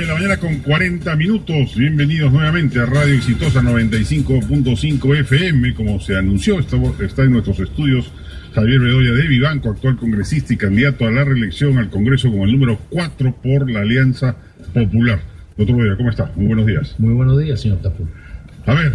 de la mañana con 40 minutos. Bienvenidos nuevamente a Radio Exitosa 95.5 FM. Como se anunció, está en nuestros estudios Javier Bedoya de Vivanco, actual congresista y candidato a la reelección al Congreso como el número 4 por la Alianza Popular. Doctor Bedoya, ¿cómo está? Muy buenos días. Muy buenos días, señor Tapu. A ver,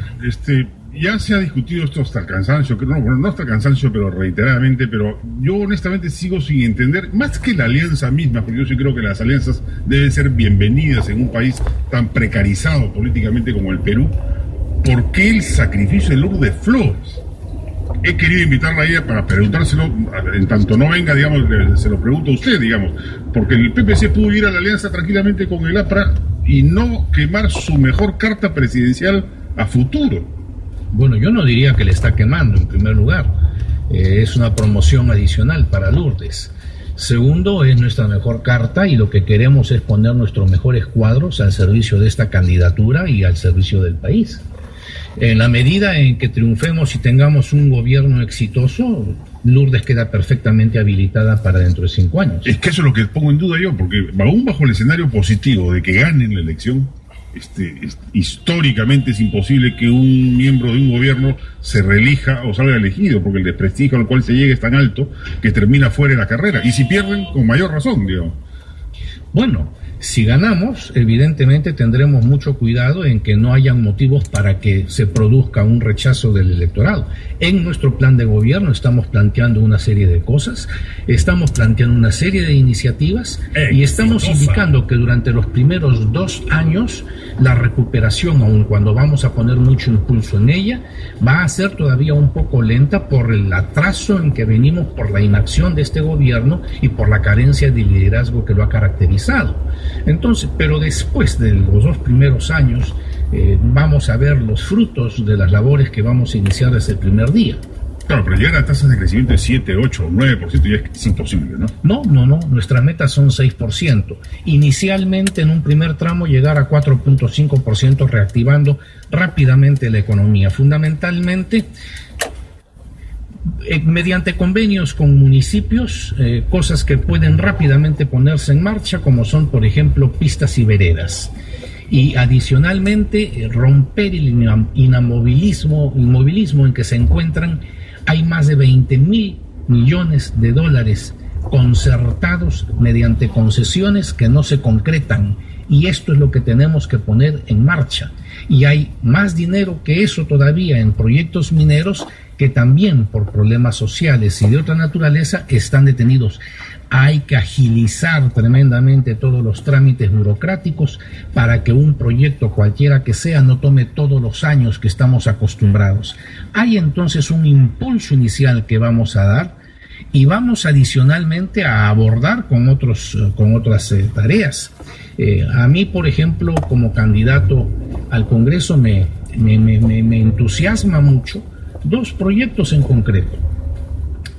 ya se ha discutido esto hasta el cansancio, no hasta el cansancio, pero reiteradamente, pero yo honestamente sigo sin entender, más que la alianza misma, porque yo sí creo que las alianzas deben ser bienvenidas en un país tan precarizado políticamente como el Perú. ¿Por qué el sacrificio de Lourdes Flores? He querido invitarla a ella para preguntárselo, en tanto no venga, digamos, se lo pregunto a usted, digamos, porque el PPC pudo ir a la alianza tranquilamente con el APRA y no quemar su mejor carta presidencial a futuro. Bueno, yo no diría que le está quemando, en primer lugar. Es una promoción adicional para Lourdes. Segundo, es nuestra mejor carta y lo que queremos es poner nuestros mejores cuadros al servicio de esta candidatura y al servicio del país. En la medida en que triunfemos y tengamos un gobierno exitoso, Lourdes queda perfectamente habilitada para dentro de 5 años. Es que eso es lo que pongo en duda yo, porque aún bajo el escenario positivo de que ganen la elección, históricamente es imposible que un miembro de un gobierno se reelija o salga elegido, porque el desprestigio al cual se llega es tan alto que termina fuera de la carrera. Y si pierden, con mayor razón, digamos. Bueno, si ganamos, evidentemente tendremos mucho cuidado en que no hayan motivos para que se produzca un rechazo del electorado. En nuestro plan de gobierno estamos planteando una serie de cosas, estamos planteando una serie de iniciativas y estamos indicando que durante los primeros 2 años la recuperación, aun cuando vamos a poner mucho impulso en ella, va a ser todavía un poco lenta por el atraso en que venimos por la inacción de este gobierno y por la carencia de liderazgo que lo ha caracterizado. Entonces, pero después de los 2 primeros años vamos a ver los frutos de las labores que vamos a iniciar desde el primer día. Claro, pero llegar a tasas de crecimiento de 7, 8, 9% ya es imposible, ¿no? No, nuestras metas son 6%. Inicialmente en un primer tramo llegar a 4.5%, reactivando rápidamente la economía, fundamentalmente mediante convenios con municipios, cosas que pueden rápidamente ponerse en marcha, como son, por ejemplo, pistas y veredas. Y adicionalmente, romper el inmovilismo en que se encuentran. Hay más de 20.000 millones de dólares concertados mediante concesiones que no se concretan. Y esto es lo que tenemos que poner en marcha. Y hay más dinero que eso todavía en proyectos mineros que también por problemas sociales y de otra naturaleza están detenidos. Hay que agilizar tremendamente todos los trámites burocráticos para que un proyecto cualquiera que sea no tome todos los años que estamos acostumbrados. Hay entonces un impulso inicial que vamos a dar y vamos adicionalmente a abordar con otras tareas. A mí, por ejemplo, como candidato al Congreso me entusiasma mucho 2 proyectos en concreto.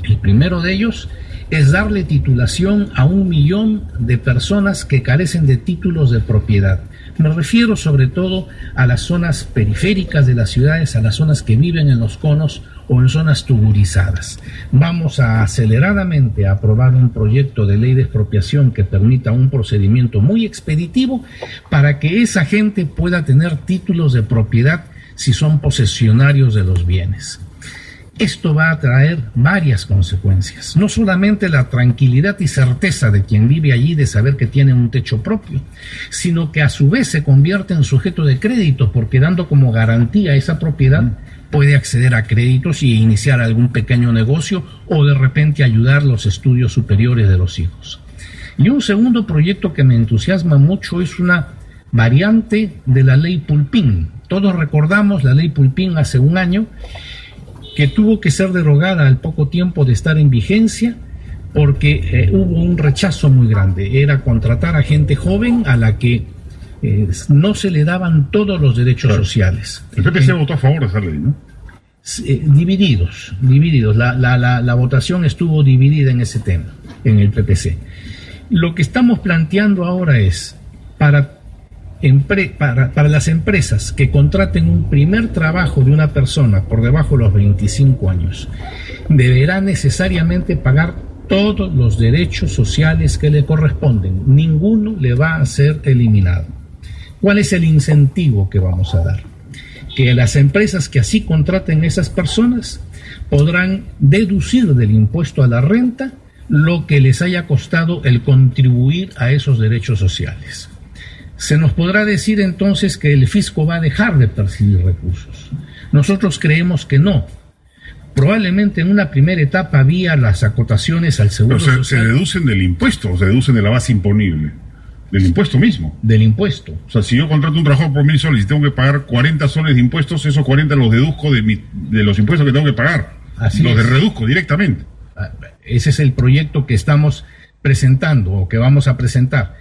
El primero de ellos es darle titulación a 1 millón de personas que carecen de títulos de propiedad. Me refiero sobre todo a las zonas periféricas de las ciudades, a las zonas que viven en los conos o en zonas tuburizadas. Vamos a aceleradamente aprobar un proyecto de ley de expropiación que permita un procedimiento muy expeditivo para que esa gente pueda tener títulos de propiedad si son posesionarios de los bienes. Esto va a traer varias consecuencias, no solamente la tranquilidad y certeza de quien vive allí de saber que tiene un techo propio, sino que a su vez se convierte en sujeto de crédito, porque dando como garantía esa propiedad puede acceder a créditos y iniciar algún pequeño negocio o de repente ayudar los estudios superiores de los hijos. Y un segundo proyecto que me entusiasma mucho es una variante de la ley Pulpín. Todos recordamos la ley Pulpín hace 1 año, que tuvo que ser derogada al poco tiempo de estar en vigencia porque hubo un rechazo muy grande. Era contratar a gente joven a la que no se le daban todos los derechos sociales. El PPC votó a favor de esa ley, ¿no? Divididos. La votación estuvo dividida en ese tema, en el PPC. Lo que estamos planteando ahora es, para las empresas que contraten un primer trabajo de una persona por debajo de los 25 años, deberá necesariamente pagar todos los derechos sociales que le corresponden. Ninguno le va a ser eliminado. ¿Cuál es el incentivo que vamos a dar? Que las empresas que así contraten esas personas podrán deducir del impuesto a la renta lo que les haya costado el contribuir a esos derechos sociales. Se nos podrá decir entonces que el fisco va a dejar de percibir recursos. Nosotros creemos que no. Probablemente en una primera etapa vía las acotaciones al seguro social. Se deducen del impuesto, o se deducen de la base imponible. Del impuesto mismo. Del impuesto. O sea, si yo contrato un trabajador por 1.000 soles y tengo que pagar 40 soles de impuestos, esos 40 los deduzco de los impuestos que tengo que pagar. Así los es. reduzco directamente. Ese es el proyecto que estamos presentando o que vamos a presentar.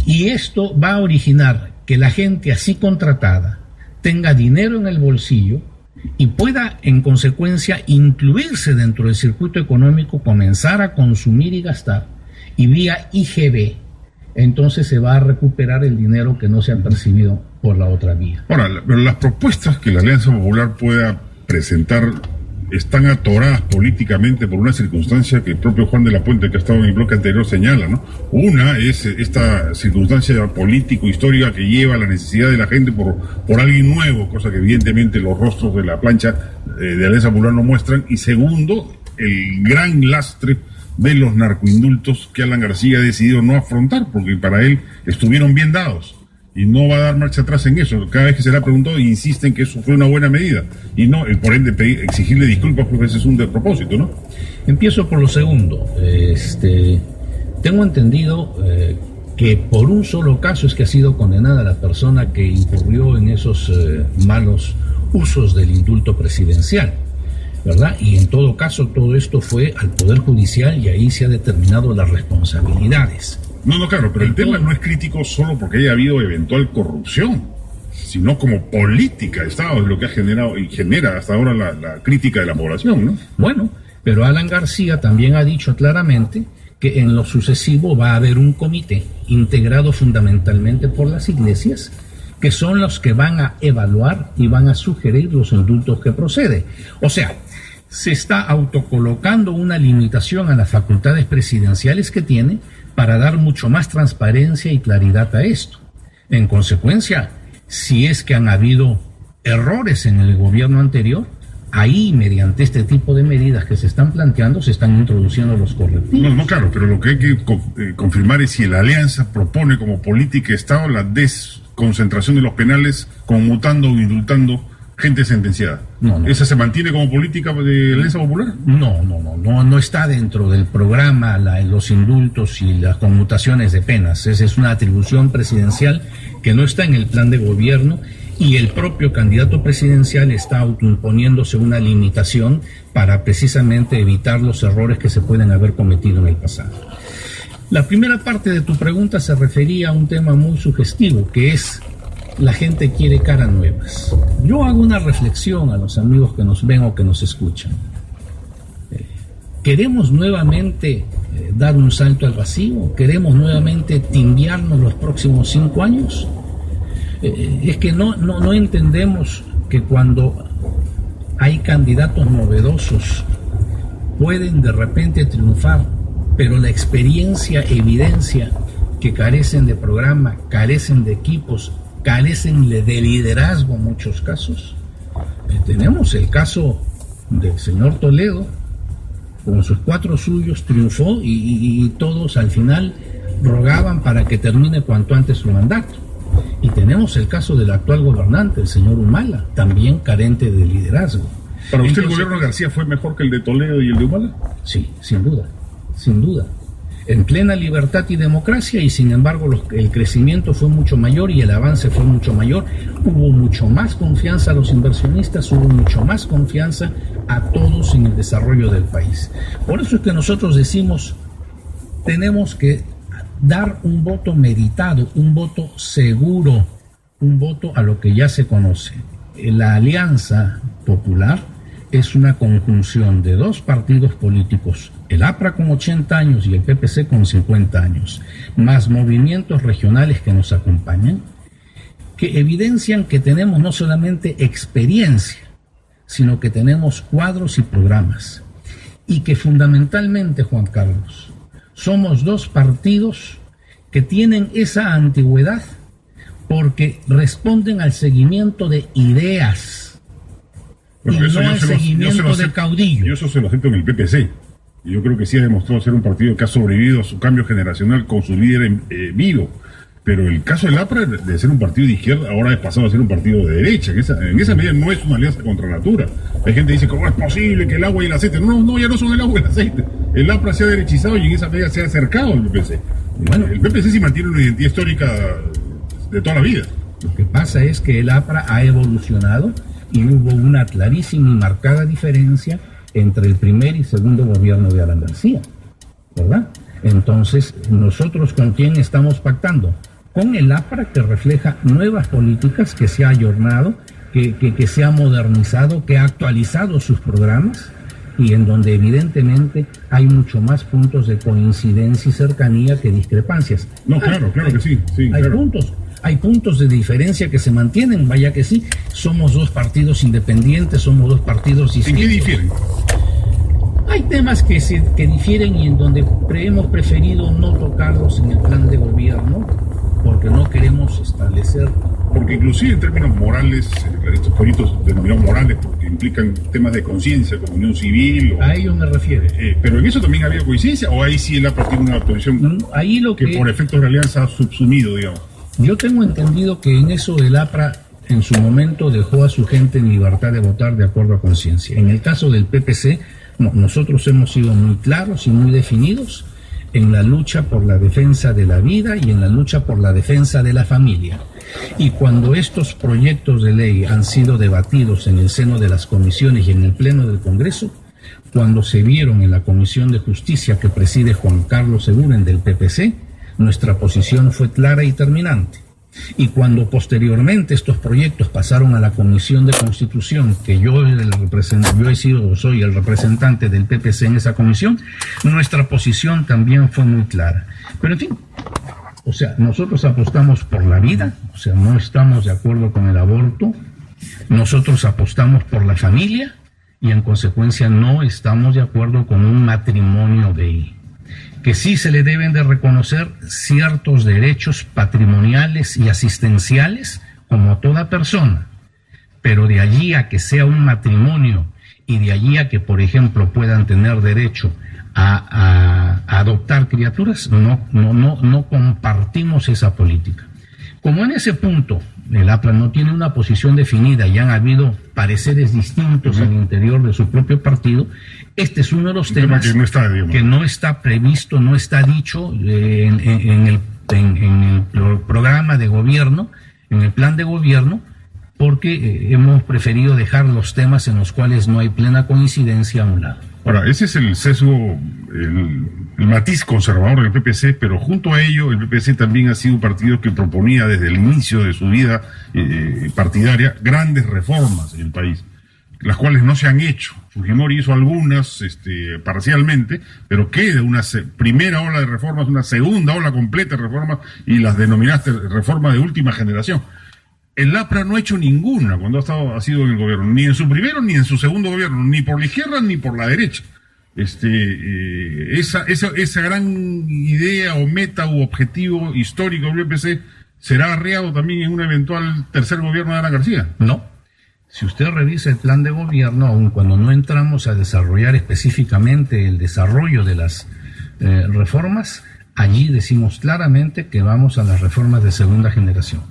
Y esto va a originar que la gente así contratada tenga dinero en el bolsillo y pueda, en consecuencia, incluirse dentro del circuito económico, comenzar a consumir y gastar, y vía IGB, entonces se va a recuperar el dinero que no se ha percibido por la otra vía. Ahora, pero las propuestas que la Alianza Popular pueda presentar están atoradas políticamente por una circunstancia que el propio Juan de la Puente, que ha estado en el bloque anterior, señala, ¿no? Una es esta circunstancia político-histórica que lleva a la necesidad de la gente por alguien nuevo, cosa que evidentemente los rostros de la plancha de la Alianza Popular no muestran. Y segundo, el gran lastre de los narcoindultos que Alan García ha decidido no afrontar, porque para él estuvieron bien dados. Y no va a dar marcha atrás en eso. Cada vez que se le ha preguntado, insiste en que eso fue una buena medida. Y no, por ende, exigirle disculpas, porque ese es un despropósito, ¿no? Empiezo por lo segundo. Tengo entendido que por un solo caso es que ha sido condenada la persona que incurrió en esos malos usos del indulto presidencial, ¿verdad? Y en todo caso, todo esto fue al Poder Judicial y ahí se ha determinado las responsabilidades. No, claro, pero el tema no es crítico solo porque haya habido eventual corrupción, sino como política de Estado, es lo que ha generado y genera hasta ahora la crítica de la población, ¿no? Bueno, pero Alan García también ha dicho claramente que en lo sucesivo va a haber un comité integrado fundamentalmente por las iglesias, que son los que van a evaluar y van a sugerir los indultos que procede. O sea, se está autocolocando una limitación a las facultades presidenciales que tiene para dar mucho más transparencia y claridad a esto. En consecuencia, si es que han habido errores en el gobierno anterior, ahí, mediante este tipo de medidas que se están planteando, se están introduciendo los correctivos. No, claro, pero lo que hay que confirmar es si la Alianza propone como política de Estado la desconcentración de los penales, conmutando o indultando gente sentenciada. No. ¿Esa se mantiene como política de la Alianza Popular? No está dentro del programa los indultos y las conmutaciones de penas. Esa es una atribución presidencial que no está en el plan de gobierno, y el propio candidato presidencial está autoimponiéndose una limitación para precisamente evitar los errores que se pueden haber cometido en el pasado. La primera parte de tu pregunta se refería a un tema muy sugestivo, que es: la gente quiere caras nuevas. Yo hago una reflexión a los amigos que nos ven o que nos escuchan. ¿Queremos nuevamente dar un salto al vacío? ¿Queremos nuevamente timbiarnos los próximos 5 años? Es que no entendemos que cuando hay candidatos novedosos pueden de repente triunfar, pero la experiencia evidencia que carecen de programa, carecen de equipos, carecen de liderazgo en muchos casos. Tenemos el caso del señor Toledo, con sus 4 suyos triunfó y todos al final rogaban para que termine cuanto antes su mandato. Y tenemos el caso del actual gobernante, el señor Humala, también carente de liderazgo. ¿Para usted el gobierno de García fue mejor que el de Toledo y el de Humala? Sí, sin duda. En plena libertad y democracia, y sin embargo el crecimiento fue mucho mayor y el avance fue mucho mayor. Hubo mucho más confianza a los inversionistas, hubo mucho más confianza a todos en el desarrollo del país. Por eso es que nosotros decimos, tenemos que dar un voto meditado, un voto seguro, un voto a lo que ya se conoce. La Alianza Popular es una conjunción de 2 partidos políticos, el APRA con 80 años y el PPC con 50 años, más movimientos regionales que nos acompañan, que evidencian que tenemos no solamente experiencia, sino que tenemos cuadros y programas, y que fundamentalmente, Juan Carlos, somos 2 partidos que tienen esa antigüedad, porque responden al seguimiento de ideas, bueno, y no al seguimiento del caudillo. Yo eso se lo acepto en el PPC. Yo creo que sí ha demostrado ser un partido que ha sobrevivido a su cambio generacional con su líder vivo. Pero el caso del APRA, de ser un partido de izquierda, ahora es pasado a ser un partido de derecha. En esa medida no es una alianza contra natura. Hay gente que dice, ¿cómo es posible que el agua y el aceite? No, ya no son el agua y el aceite. El APRA se ha derechizado y en esa medida se ha acercado al PPC. Bueno, el PPC sí mantiene una identidad histórica de toda la vida. Lo que pasa es que el APRA ha evolucionado y hubo una clarísima y marcada diferencia entre el primer y segundo gobierno de Alan García, ¿verdad? Entonces, ¿nosotros con quién estamos pactando? Con el APRA, que refleja nuevas políticas, que se ha ayornado, que se ha modernizado, que ha actualizado sus programas, y en donde evidentemente hay mucho más puntos de coincidencia y cercanía que discrepancias. No, claro que sí. Hay puntos de diferencia que se mantienen, vaya que sí. Somos dos partidos independientes, somos dos partidos distintos. ¿En qué difieren? Hay temas que difieren y en donde hemos preferido no tocarlos en el plan de gobierno, porque no queremos establecer... Porque inclusive en términos morales, estos proyectos denominados morales, porque implican temas de conciencia, como unión civil... A ello me refiero. ¿Pero en eso también ha habido coincidencia o ahí sí el APRA tiene una posición ahí lo que por efectos de alianza ha subsumido, digamos? Yo tengo entendido que en eso el APRA en su momento dejó a su gente en libertad de votar de acuerdo a conciencia. En el caso del PPC, nosotros hemos sido muy claros y muy definidos en la lucha por la defensa de la vida y en la lucha por la defensa de la familia. Y cuando estos proyectos de ley han sido debatidos en el seno de las comisiones y en el Pleno del Congreso, cuando se vieron en la Comisión de Justicia que preside Juan Carlos Seguren del PPC, nuestra posición fue clara y terminante. Y cuando posteriormente estos proyectos pasaron a la Comisión de Constitución, que soy el representante del PPC en esa comisión, nuestra posición también fue muy clara. Pero en fin, o sea, nosotros apostamos por la vida, o sea, no estamos de acuerdo con el aborto, nosotros apostamos por la familia y en consecuencia no estamos de acuerdo con un matrimonio gay. Que sí se le deben de reconocer ciertos derechos patrimoniales y asistenciales como a toda persona, pero de allí a que sea un matrimonio y de allí a que, por ejemplo, puedan tener derecho a adoptar criaturas, no compartimos esa política. Como en ese punto el APRA no tiene una posición definida y han habido pareceres distintos al interior de su propio partido, este es uno de los temas que no está previsto, no está dicho en el programa de gobierno, en el plan de gobierno, porque hemos preferido dejar los temas en los cuales no hay plena coincidencia a un lado. Ahora, ese es el sesgo, el matiz conservador del PPC, pero junto a ello el PPC también ha sido un partido que proponía desde el inicio de su vida partidaria grandes reformas en el país, las cuales no se han hecho. Fujimori hizo algunas parcialmente, pero queda una primera ola de reformas, una segunda ola completa de reformas, y las denominaste reformas de última generación. El APRA no ha hecho ninguna cuando ha sido en el gobierno, ni en su primero ni en su segundo gobierno, ni por la izquierda ni por la derecha. Esa gran idea o meta u objetivo histórico del PPC será arreado también en un eventual tercer gobierno de Alan García. No. Si usted revisa el plan de gobierno, aun cuando no entramos a desarrollar específicamente el desarrollo de las reformas, allí decimos claramente que vamos a las reformas de segunda generación.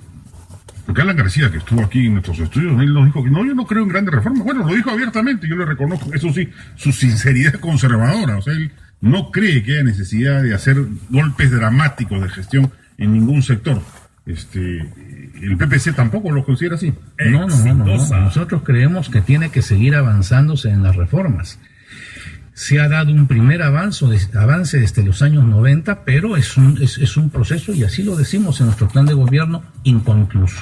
Porque Alan García, que estuvo aquí en nuestros estudios, él nos dijo que no, yo no creo en grandes reformas. Bueno, lo dijo abiertamente, yo le reconozco, eso sí, su sinceridad conservadora. O sea, él no cree que haya necesidad de hacer golpes dramáticos de gestión en ningún sector. El PPC tampoco lo considera así. No. Nosotros creemos que tiene que seguir avanzándose en las reformas. Se ha dado un primer avance desde los años 90, pero es un proceso, y así lo decimos en nuestro plan de gobierno, inconcluso.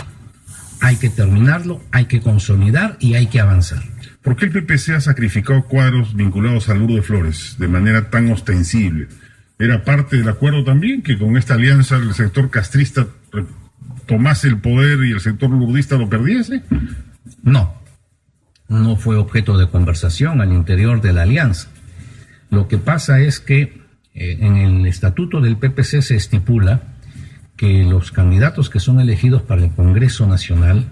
Hay que terminarlo, hay que consolidar y hay que avanzar. ¿Por qué el PPC ha sacrificado cuadros vinculados a Lourdes Flores de manera tan ostensible? ¿Era parte del acuerdo también que con esta alianza el sector castrista tomase el poder y el sector lourdista lo perdiese? No fue objeto de conversación al interior de la alianza. Lo que pasa es que en el estatuto del PPC se estipula que los candidatos que son elegidos para el Congreso Nacional,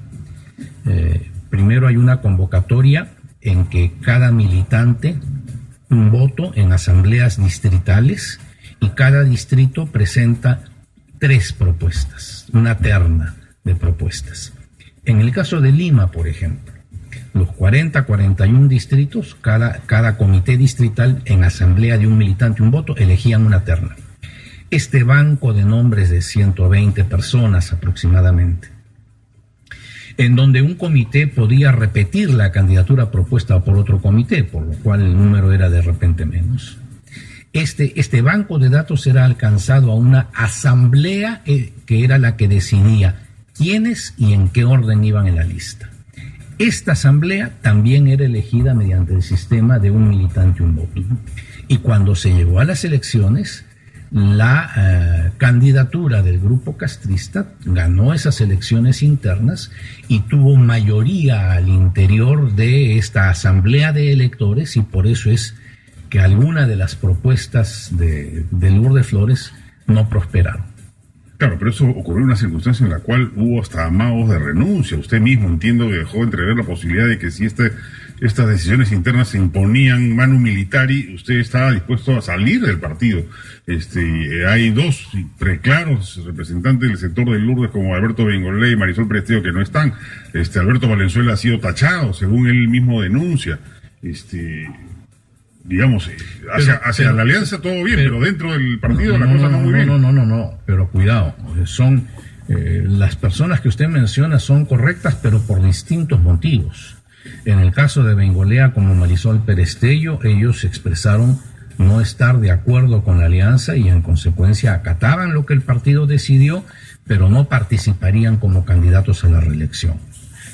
primero hay una convocatoria en que cada militante un voto en asambleas distritales y cada distrito presenta 3 propuestas, una terna de propuestas. En el caso de Lima, por ejemplo, los 41 distritos, cada comité distrital en asamblea de un militante un voto elegían una terna. Este banco de nombres de 120 personas aproximadamente, en donde un comité podía repetir la candidatura propuesta por otro comité, por lo cual el número era de repente menos. Este banco de datos era alcanzado a una asamblea que era la que decidía quiénes y en qué orden iban en la lista. Esta asamblea también era elegida mediante el sistema de un militante un voto. Y cuando se llegó a las elecciones, la candidatura del grupo castrista ganó esas elecciones internas y tuvo mayoría al interior de esta asamblea de electores, y por eso es que algunas de las propuestas de Lourdes Flores no prosperaron. Claro, pero eso ocurrió en una circunstancia en la cual hubo hasta amagos de renuncia. Usted mismo, entiendo, que dejó entrever la posibilidad de que si estas decisiones internas se imponían manu militari, usted estaba dispuesto a salir del partido. Hay 2 preclaros representantes del sector de Lourdes, como Alberto Bengolé y Marisol Prestello, que no están. Alberto Valenzuela ha sido tachado, según él mismo denuncia. Digamos, hacia la alianza todo bien, pero dentro del partido la cosa no muy bien. No, pero cuidado, son las personas que usted menciona son correctas, pero por distintos motivos. En el caso de Bengolea como Marisol Perestello, ellos expresaron no estar de acuerdo con la alianza y en consecuencia acataban lo que el partido decidió, pero no participarían como candidatos a la reelección.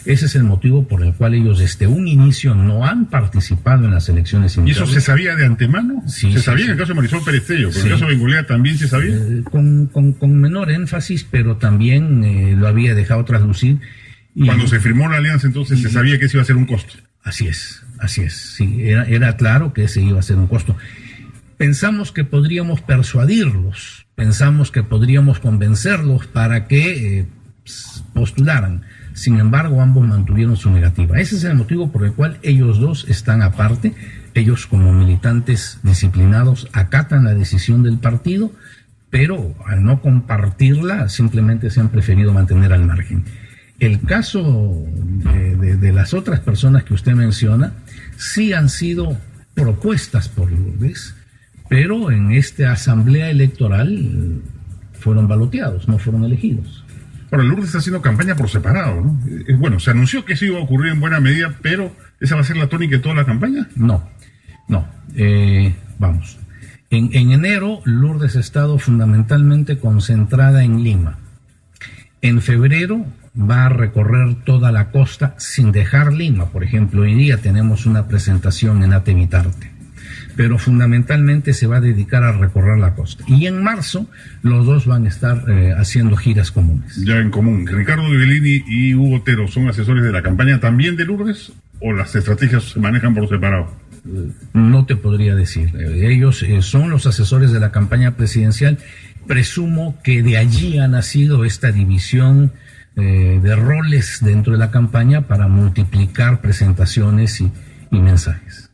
Ese es el motivo por el cual ellos desde un inicio no han participado en las elecciones internas. ¿Y eso se sabía de antemano? Sí. Se sabía en el caso de Marisol Perestello, pero en el caso de Bengolea también se sabía. Con menor énfasis, pero también lo había dejado traslucir. Cuando se firmó la alianza, entonces se sabía que ese iba a ser un costo. Así es. Sí, era claro que ese iba a ser un costo. Pensamos que podríamos persuadirlos, pensamos que podríamos convencerlos para que postularan. Sin embargo, ambos mantuvieron su negativa. Ese es el motivo por el cual ellos 2 están aparte. Ellos, como militantes disciplinados, acatan la decisión del partido, pero al no compartirla, simplemente se han preferido mantener al margen. El caso de las otras personas que usted menciona, sí han sido propuestas por Lourdes, pero en esta asamblea electoral fueron baloteados, no fueron elegidos. Ahora, Lourdes está haciendo campaña por separado, ¿no? Bueno, se anunció que eso iba a ocurrir en buena medida, pero ¿esa va a ser la tónica de toda la campaña? No. Vamos. En enero, Lourdes ha estado fundamentalmente concentrada en Lima. En febrero va a recorrer toda la costa sin dejar Lima. Por ejemplo, hoy día tenemos una presentación en Atemitarte, pero fundamentalmente se va a dedicar a recorrer la costa. Y en marzo los 2 van a estar haciendo giras comunes. Ya en común. ¿Ricardo Ghibellini y Hugo Otero son asesores de la campaña también de Lourdes o las estrategias se manejan por separado? No te podría decir. Ellos son los asesores de la campaña presidencial. Presumo que de allí ha nacido esta división de roles dentro de la campaña para multiplicar presentaciones y mensajes.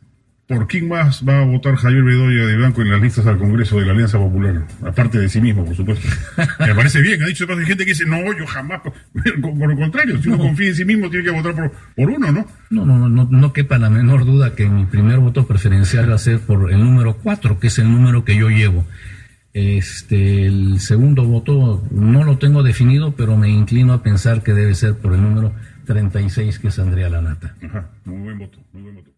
¿Por quién más va a votar Javier Bedoya de Blanco en las listas al Congreso de la Alianza Popular? Aparte de sí mismo, por supuesto. Me parece bien, ha dicho hay gente que dice, no, yo jamás. Por lo contrario, si uno confía en sí mismo, tiene que votar por uno, ¿no? No quepa la menor duda que mi primer voto preferencial va a ser por el número 4, que es el número que yo llevo. El segundo voto no lo tengo definido, pero me inclino a pensar que debe ser por el número 36, que es Andrea Lanata. Ajá, muy buen voto, muy buen voto.